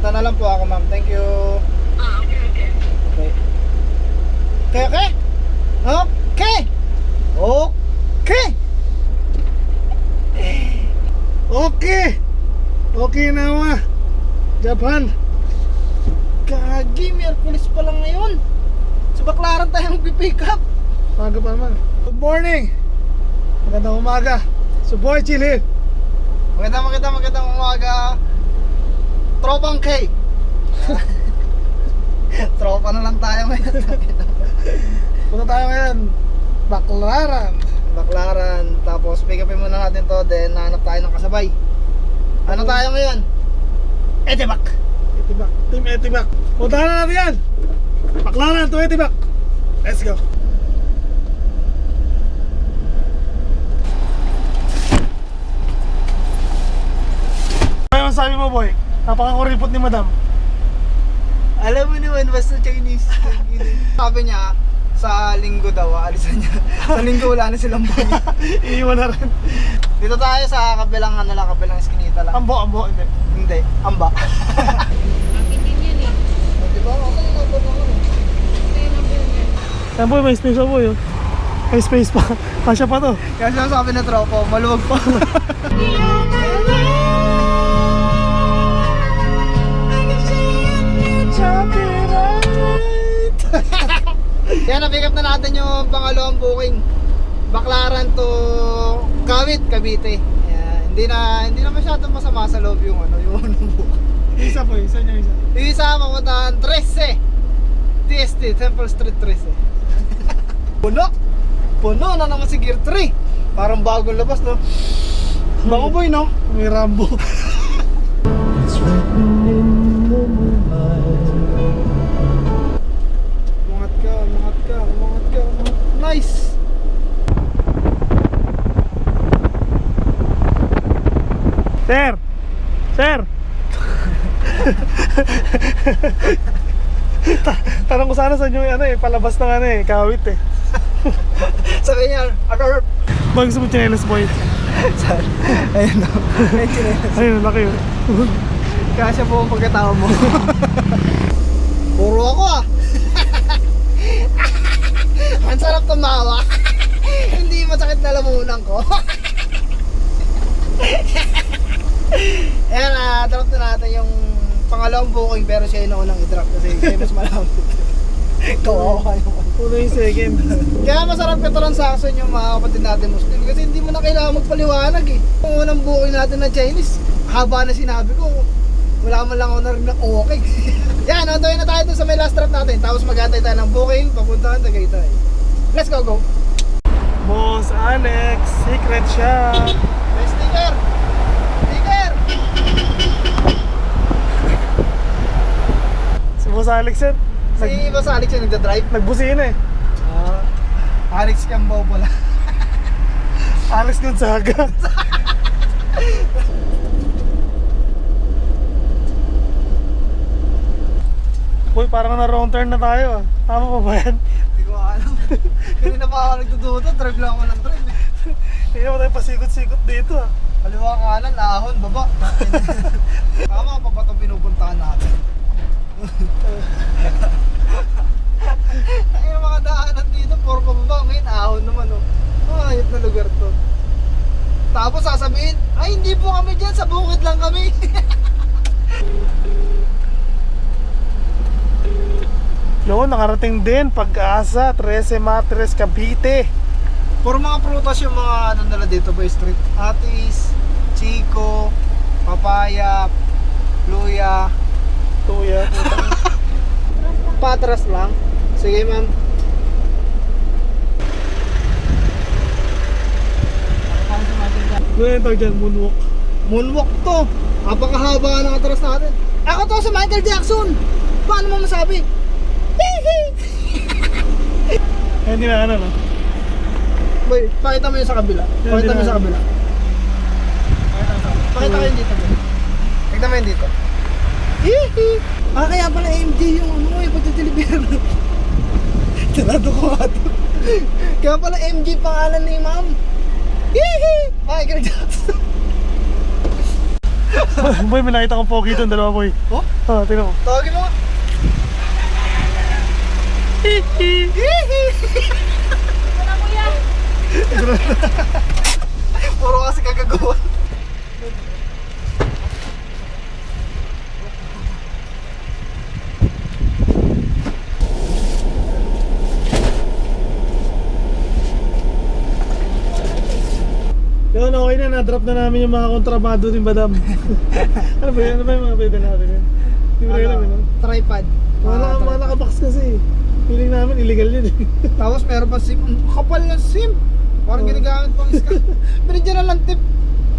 Punta na lang po ako, ma'am. Thank you. Okay. Okay. Okay? Okay! Okay! Okay! Okay na ma. Japan. Gagi, Miyerkules pa lang ngayon. Sa Baclaran tayo magpipick up. Maga pa naman. Good morning. Magandang umaga. So boy, chill here. Magandang umaga. Tropang K. Tropa na lang tayo ngayon. Punta tayo ngayon. Baclaran. Tapos pick upin muna natin to. Then hanap tayo ng kasabay. Ano tayo ngayon? Etibak. Etibak. Team Etibak. Punta na natin yan. Baclaran to Etibak. Let's go. Ano sabi mo boy? Napaka-kuripot ni madam. Alam mo naman, basta Chinese. Sabi niya, sa linggo daw, alisan niya. Sa linggo wala na silang buhay. Iiwan na rin. Dito tayo sa kabilang kabilang eskinita lang. Ambo, hindi. Hindi, amba. Akin din yan eh. Diba? Ako yung number mo. Ito yung number niya. Yan boy, may space pa boy. Oh. May space pa. Kasya pa to. Kaya sinasabi na tropa, maluwag pa. Kaya na-pick up na natin yung pangalawang booking. Baclaran to Kawit, Cavite. Ayan, hindi na masyadong masama sa loob yung yung unang booking. Isa po, isa niya isa. Yung isa mapuntahan 13 TST, Temple Street 13. Puno na naman si Gear 3. Parang bagong labas, no? Bango boy, no? May Rambo. Umangat ka. Nice! Sir! Tanong ko sana sa inyo palabas ng Kawit eh. Sabi niya, Arr! Bang gusto mo chinelas boy? Saan? Ayun, no? Ayun, laki yun. Kasya po ang pagkatao mo. Puro ako ah! Ang sarap tumawa. Hindi masakit na lamunan ko. Ayan, drop na natin yung pangalawang booking, pero siya yung naunang i-drop kasi siya mas malapit. Kawawa naman. Puno yung second. Kaya masarap ka transaction yung mga kapatid natin Muslim kasi hindi mo na kailangan magpaliwanag eh. Yung unang booking natin na Chinese, haba na sinabi ko, wala man lang ako na rin na okay. Yan, nandoy na tayo dun sa may last drop natin. Tapos mag-antay tayo ng booking, papuntahan Tagaytay. Let's go. Boss Alex, secret shop. May sticker! Si Boss Alex yan. Si Boss Alex yung nagda-drive. Nagbusina eh. Alex Cambo pala. Alex Gonzaga. Boy, parang na wrong turn na tayo ah. Tama pa ba yan? Hindi ko alam. Hindi na pa ako nagduduto. Drive lang ako ng drive. Hindi naman tayo pasikot-sikot dito ah. Kaliwa kanan, ahon, baba. Tama pa ba itong pinupuntahan natin? Ay, yung mga daanan dito, puro pababa. Ngayon, ahon naman oh. Ayot na lugar to. Tapos sasabihin, ay hindi po kami dyan, sa bukid lang kami. Yun, nakarating din Pag-asa, 13 Matres, Cavite. Puro mga prutas yung mga nila dito boy street. Atis, Chico, papaya, luya, Tuya. patras lang. Sige ma'am. Ano yung tawag dyan? Moonwalk. Moonwalk to. Napakahaba ng atras natin. Ako to si Michael Jackson. Paano mo masabi? Ay, hindi na no? Boy, pakita mo yun sa kabila. Pakita mo yun sa kabila. Pakita ko yun dito. Tignan mo yun dito. Kaya pala MJ yung yung pagtitilibir. Tinado ko nga to. Kaya pala MJ pangalan ni ma'am. Michael Jackson. Boy, may nakita kong pogi doon, dalawa boy. Oh? Ah, tingnan mo. Tawagin mo nga. Wala mo yan. Puro kasi kagagawan. Yun, okay na, na-drop na namin yung mga kontrabado ni Madam. Ano ba yun? Ano ba yung mga pwede natin yun? Hindi mo rin alam yun, no? Tripod. Mga nakabox kasi. Feeling namin illegal yun eh. Tapos meron pa SIM. Ang kapal ng SIM. Parang Oh. ginagamit pang scam. Binigyan na lang tip.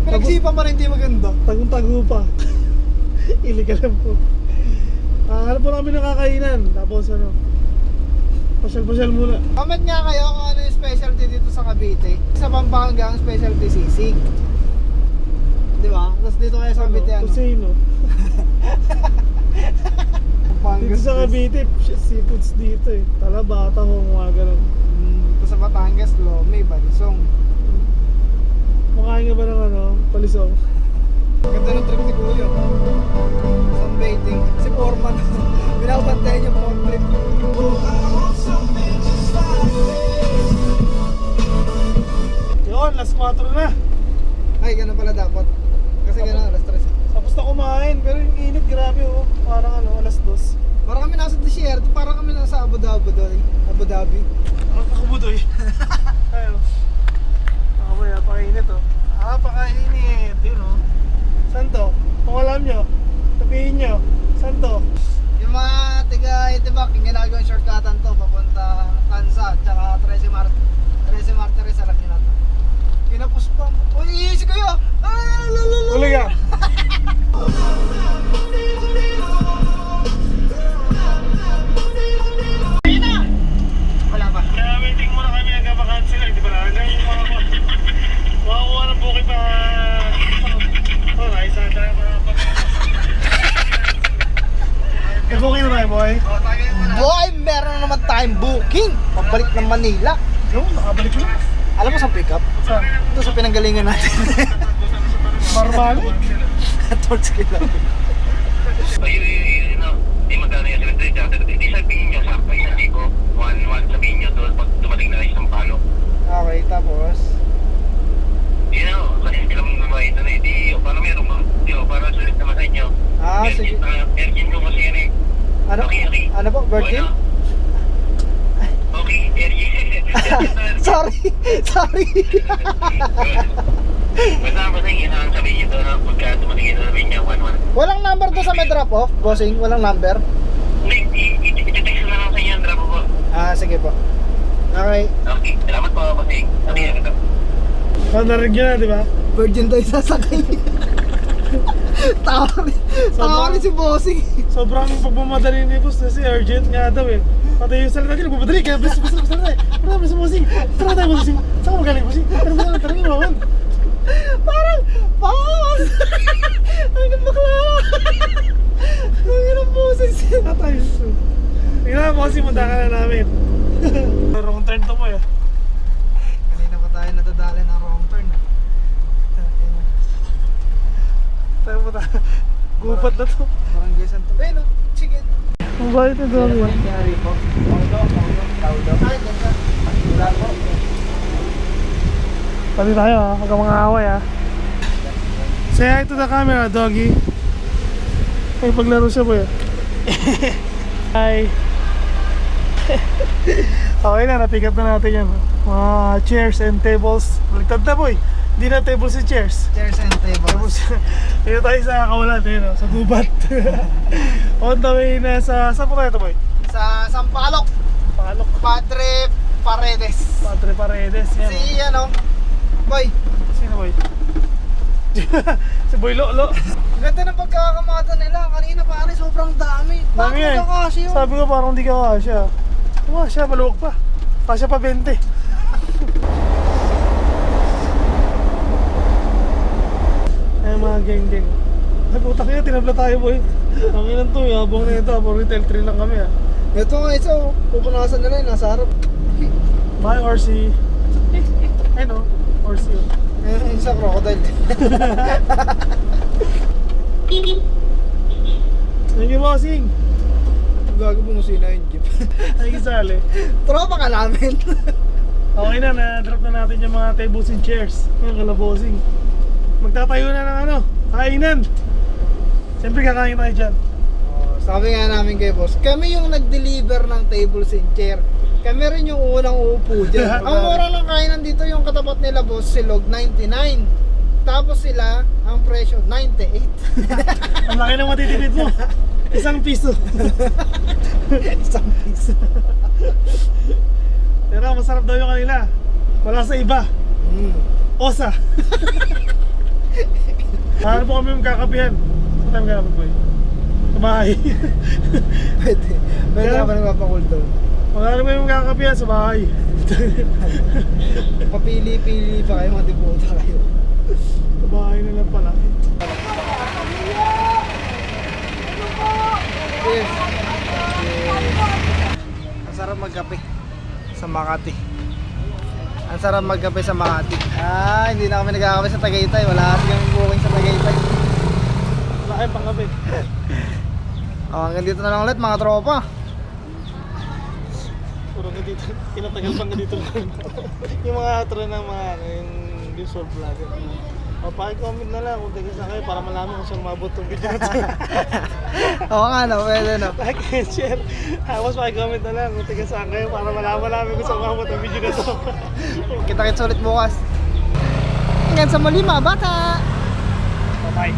Pinagsipa pa rin, hindi maganda. Tagong-tago pa. Illegal lang po. Hanap po namin ng kakainan. Tapos ano, pasyal-pasyal muna. Comment nga kayo kung ano yung specialty dito sa Cavite. Sa Pampanga ang specialty sisig. Di ba? Tapos dito kayo sa Cavite ano? Kusino. Pampanga. Dito sa Cavite, seafoods dito eh. Talabata, mga ganun. Ito sa Batangas, Lome, Balisong. Makain nga ba ng ano, palisong? Ganda ng trip ni Kuya. Sunbathing. Si Foreman. Binabantayan yung pork trip. Yun, last 4 na. Ay, ganun pala dapat. Kasi ganun, alas 3. Tapos na kumain, pero yung init, grabe oh. Parang ano, alas 2. Parang kami nasa desierto, parang kami nasa Abu Dhabi doon. Abu Dhabi. Ako budoy. Ayun. Ako ba, napakainit oh. Napakainit, yun oh. Saan to? Kung alam nyo, sabihin nyo, saan to? Yung mga tiga-itibak, yung ginagawang shortcutan to, papunta Tansa, tsaka 13 Martires, alam nyo na to. Kinapos pa. Uy, si Kuya! Ah, lalala! Uli ka! Wala pa. Kaya waiting muna kami hanggang makansel, hindi ba na? Hanggang yung mga makakuha ng bukid pa. Oh, naisa tayo para booking na tayo, boy. Boy, meron na naman tayong booking. Pabalik ng Manila. Yung, nakabalik mo. Alam mo sa pick up? Saan? Ito sa pinanggalingan natin. Barbali? Torch kila. Ay, di magkano yung secretary tsaka hindi sabihin nyo, sakto 1,000, 1,1 sabihin nyo doon pag dumating na kayo sa Palo. Okay, tapos? You know, kasi sila mong naman ito na, di, paano meron mo? Di, para sulit naman sa inyo. Ah, sige. Virgin ko kasi yan eh. Ano? Okay. Ano po? Virgin? Bueno. Okay, Virgin. Sorry! Sorry! Basta yun ang sabihin nyo doon pagka dumating na sabihin nyo, 1,1. Walang number to sa may drop off, bossing? Walang number? Hindi, iti-text na lang sa inyo ang drop po. Ah, sige po. Okay. Okay, salamat po kasi. Okay, ito. Oh, narinig nyo na, di ba? Virgin tayo sasakay. Tawa rin si bossing. Sobrang pagmamadali ni boss kasi urgent nga daw eh. Pati yung salita niya, nagmamadali kaya bilis na tayo. Tara tayo, bossing. Tara tayo, bossing. Saan ka magaling, bossing? Tara mo na, tara mo naman. Parang, paus! Ang bakla! Ang ganang boses. Tara tayo. Tingnan mo, bossing, manda ka na namin. Wrong turn to mo eh. Kanina pa tayo nadadali ng wrong turn. Tayo mo tayo. Gupat na to. Barangay Santo Beno, chicken. Ang bayit na dami. Ay, ganda. Wala po. Pati tayo ha, huwag kang mga away ha. Say hi to the camera, doggy. Ay, paglaro siya po eh. Hi. Okay na, na-pick up na natin yan. Mga chairs and tables. Baligtad na boy. Hindi na tables and chairs. Chairs and tables. Dito tayo sa kawalan, no? Sa gubat. On the way na sa... Saan po tayo ito boy? Sa Sampaloc, Palok. Padre Paredes. Padre Paredes. Yan. Si ano, boy, Sino boy? Si Boy Lolo. ang ganda ng pagkakamata nila. Kanina pare, sobrang dami. Dami Bakit eh. kasi yun? Sabi ko parang hindi ka kasya. Kasya, maluwag pa. Kasya pa 20. Ay mga geng-geng. Ay puta kaya, tinabla tayo boy. Ang ilan to, yabang na ito. Puro retail 3 lang kami ah. Ito nga isa, oh. Pupunasan nila yung nasa harap. Bye RC. Ay no, RC. Isa crocodile. Thank you, bossing. Gago mo sina yung jeep. Ay, kisali. Tropa ka namin. Okay na, na-drop na natin yung mga tables and chairs. Mga kalabosing. Magtatayo na ng ano, kainan. Siyempre kakain tayo dyan. Sabi nga namin kay boss, kami yung nag-deliver ng tables and chair. Kami rin yung unang uupo dyan. Ang mura lang kainan dito yung katapat nila boss, silog 99. Tapos sila, ang presyo 98. Ang laki ng matitipid mo. Isang piso. Isang piso. Pero masarap daw yung kanila. Wala sa iba. Osa. Paano po kami magkakapihan? Saan tayo magkakapihan? Sa bahay. Pwede. Pwede Kaya- ka pa nagpapakult doon. Paano mo yung magkakapihan? Sa bahay. Papili-pili pa kayo, matiputa kayo. Sa bahay na lang pala. Yes. Ang sarap magkape sa Makati. Ang sarap magkape sa Makati. Hindi na kami nagkakape sa Tagaytay. Wala kasi kami booking sa Tagaytay. Wala kayong pangkape. Hanggang dito na lang ulit mga tropa. Puro nga dito. Tinatagal pa nga dito. Yung mga outro ng mga yung visual vlogger. O, paki-comment na lang kung taga saan kayo para malaman kung saan mabot yung video na ito. Oo nga no, pwede no. Like and share. Tapos paki-comment na lang kung taga saan kayo para malaman namin kung saan mabot yung video na ito. Kita-kits ulit bukas. Hanggang sa muli mga bata. Bye-bye.